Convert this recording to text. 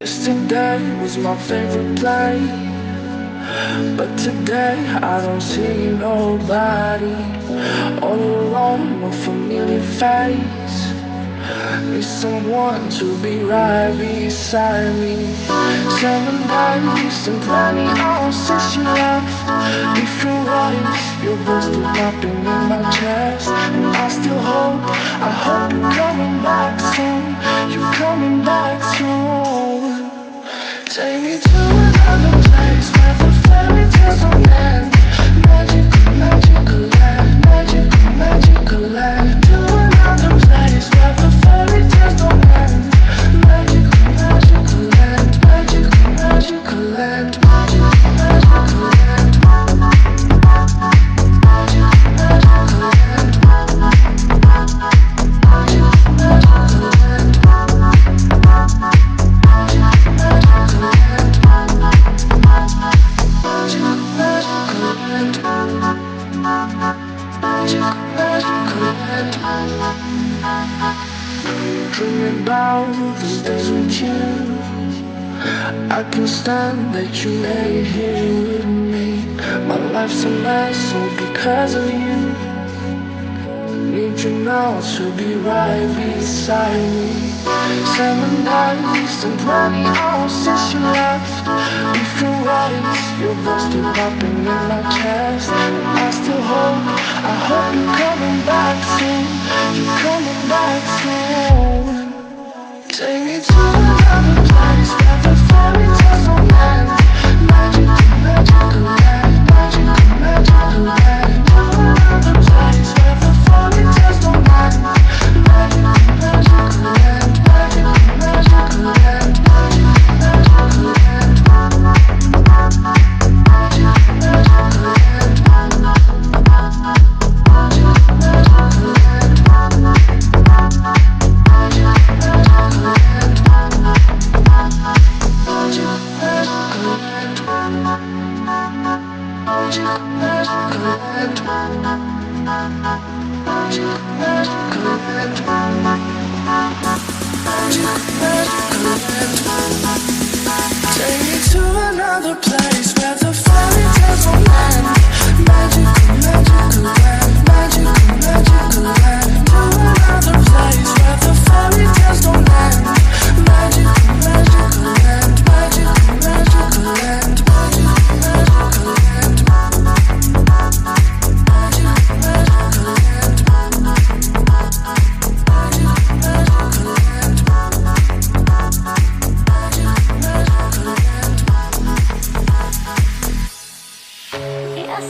Yesterday was my favorite place, but today I don't see nobody. All alone, no familiar face. Need someone to be right beside me. 7 days and plenty hours since you left. Different lives, your voice still popping in my chest. And I still hope, I hope you're coming back soon. You're coming back soon. Take me to another place where the fairy tales don't end. Magical, magical land, magical, magical land. To another place where the fairy tales don't end. Magical, magical land, magical, magical land, magical, magical land. Dreaming about those days with you. I can't stand that you ain't here with me. My life's a mess all because of you. Need you now to be right beside me. 7 days and plenty hours since you left. Different ways, your voice still popping in my chest. I still hope, I hope you're coming back soon. You're coming back soon. Take me to another place where the fairy tales don't end. Magical, magical land, magical, magical land. To another place where the fairy tales don't end. Magical, magical land, magical, magical land, magical, magical land. Magical, magical land. Take me to another place where the fairy tales don't end. Magical, magical land, magical, magical land. To another place where the fairy tales don't end. Magical, magical land, magical, magical land, magical, magical land. Magical, magical land. Yes,